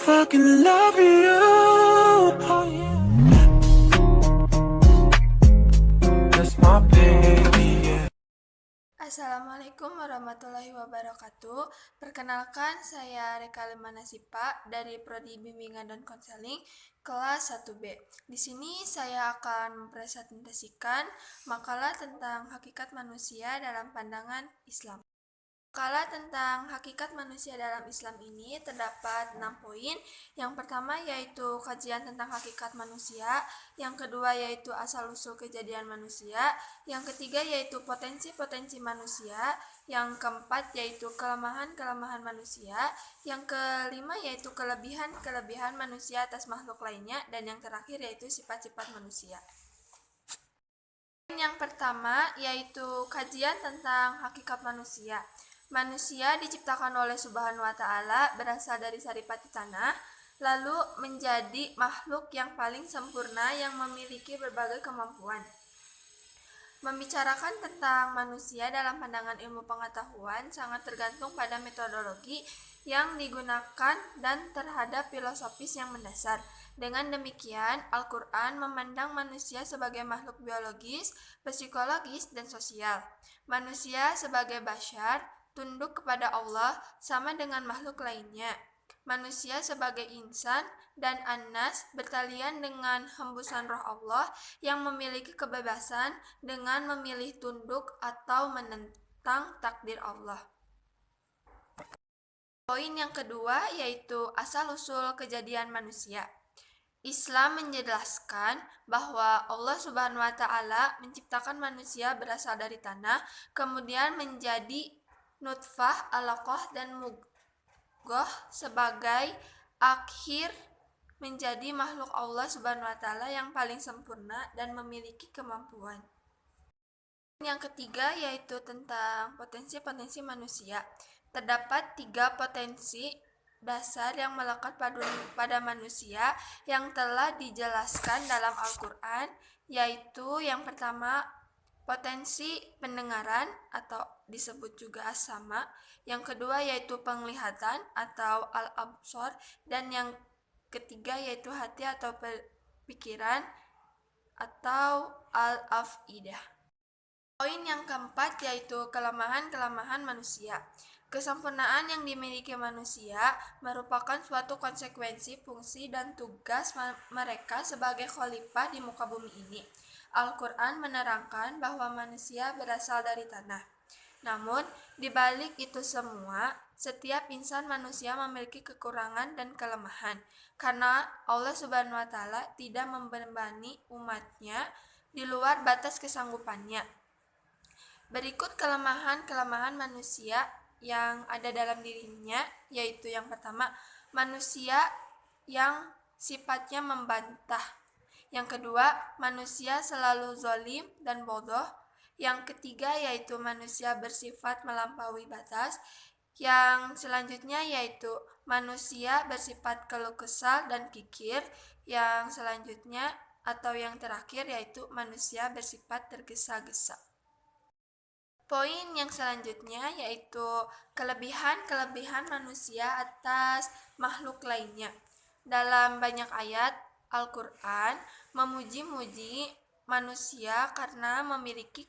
fucking love you. Oh yeah. That's my baby, yeah. Assalamualaikum warahmatullahi wabarakatuh. Perkenalkan, saya Reka Lemana Sipa dari Prodi Bimbingan dan Konseling kelas 1B. Di sini saya akan mempresentasikan makalah tentang hakikat manusia dalam pandangan Islam. Makalah tentang hakikat manusia dalam Islam ini terdapat 6 poin. Yang pertama yaitu kajian tentang hakikat manusia, yang kedua yaitu asal-usul kejadian manusia, yang ketiga yaitu potensi-potensi manusia, yang keempat yaitu kelemahan-kelemahan manusia, yang kelima yaitu kelebihan-kelebihan manusia atas makhluk lainnya, dan yang terakhir yaitu sifat-sifat manusia. Yang pertama yaitu kajian tentang hakikat manusia. Manusia diciptakan oleh Subhanahu wa Ta'ala, berasal dari saripati tanah, lalu menjadi makhluk yang paling sempurna yang memiliki berbagai kemampuan. Membicarakan tentang manusia dalam pandangan ilmu pengetahuan sangat tergantung pada metodologi yang digunakan dan terhadap filosofis yang mendasar. Dengan demikian, Al-Quran memandang manusia sebagai makhluk biologis, psikologis, dan sosial. Manusia sebagai bashar, tunduk kepada Allah sama dengan makhluk lainnya. Manusia sebagai insan dan anas bertalian dengan hembusan roh Allah yang memiliki kebebasan dengan memilih tunduk atau menentang takdir Allah. Poin yang kedua yaitu asal-usul kejadian manusia. Islam menjelaskan bahwa Allah Subhanahu wa Ta'ala menciptakan manusia berasal dari tanah, kemudian menjadi nutfah, alaqah, dan mudghah sebagai akhir menjadi makhluk Allah Subhanahu wa Ta'ala yang paling sempurna dan memiliki kemampuan. Yang ketiga yaitu tentang potensi-potensi manusia. Terdapat 3 potensi dasar yang melekat pada manusia yang telah dijelaskan dalam Al-Quran, yaitu yang pertama potensi pendengaran atau disebut juga as-sama, yang kedua yaitu penglihatan atau al-absor, dan yang ketiga yaitu hati atau pikiran atau al-afidah. Poin yang keempat yaitu kelemahan-kelemahan manusia. Kesempurnaan yang dimiliki manusia merupakan suatu konsekuensi fungsi dan tugas mereka sebagai khalifah di muka bumi ini. Al-Quran menerangkan bahwa manusia berasal dari tanah. Namun, di balik itu semua, setiap insan manusia memiliki kekurangan dan kelemahan, karena Allah Subhanahu wa Ta'ala tidak membebani umatnya di luar batas kesanggupannya. Berikut kelemahan-kelemahan manusia yang ada dalam dirinya, yaitu yang pertama, manusia yang sifatnya membantah. Yang kedua, manusia selalu zalim dan bodoh. Yang ketiga yaitu manusia bersifat melampaui batas. Yang selanjutnya yaitu manusia bersifat keluh kesal dan kikir. Yang selanjutnya atau yang terakhir yaitu manusia bersifat tergesa-gesa. Poin yang selanjutnya yaitu kelebihan-kelebihan manusia atas makhluk lainnya. Dalam banyak ayat Al-Quran memuji-muji manusia karena memiliki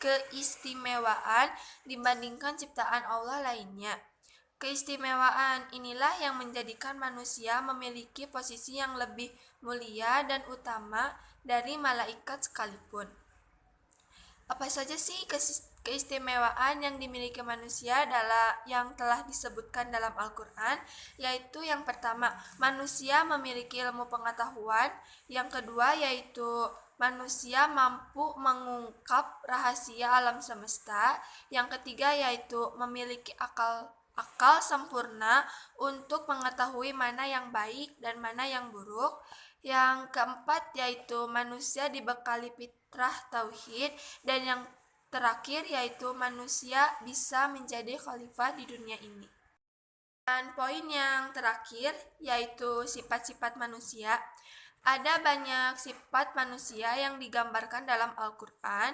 keistimewaan dibandingkan ciptaan Allah lainnya. Keistimewaan inilah yang menjadikan manusia memiliki posisi yang lebih mulia dan utama dari malaikat sekalipun. Apa saja sih keistimewaan yang dimiliki manusia yang telah disebutkan dalam Al-Quran? Yaitu yang pertama, manusia memiliki ilmu pengetahuan. Yang kedua yaitu manusia mampu mengungkap rahasia alam semesta. Yang ketiga yaitu memiliki akal sempurna untuk mengetahui mana yang baik dan mana yang buruk. Yang keempat yaitu manusia dibekali fitrah tauhid, dan yang terakhir yaitu manusia bisa menjadi khalifah di dunia ini. Dan poin yang terakhir yaitu sifat-sifat manusia. Ada banyak sifat manusia yang digambarkan dalam Al-Quran.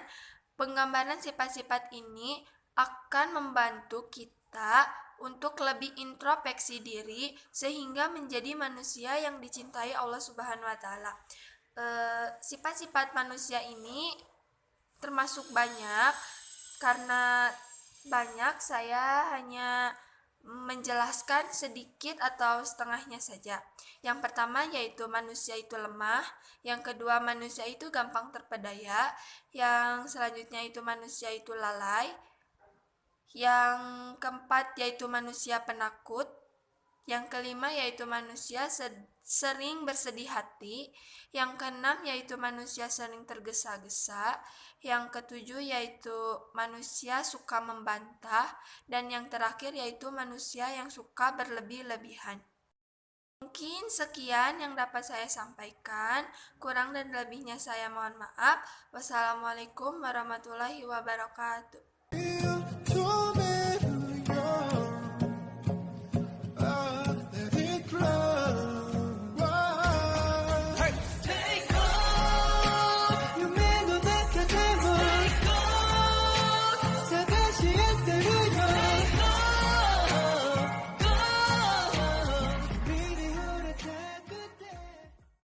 Penggambaran sifat-sifat ini akan membantu kita untuk lebih introspeksi diri sehingga menjadi manusia yang dicintai Allah Subhanahu wa taala. Sifat-sifat manusia ini termasuk banyak, karena banyak saya hanya menjelaskan sedikit atau setengahnya saja. Yang pertama yaitu manusia itu lemah, yang kedua manusia itu gampang terpedaya, yang selanjutnya itu manusia itu lalai, yang keempat yaitu manusia penakut, yang kelima yaitu manusia sering bersedih hati, yang keenam yaitu manusia sering tergesa-gesa, yang ketujuh yaitu manusia suka membantah, dan yang terakhir yaitu manusia yang suka berlebih-lebihan. Mungkin sekian yang dapat saya sampaikan, kurang dan lebihnya saya mohon maaf. Wassalamualaikum warahmatullahi wabarakatuh.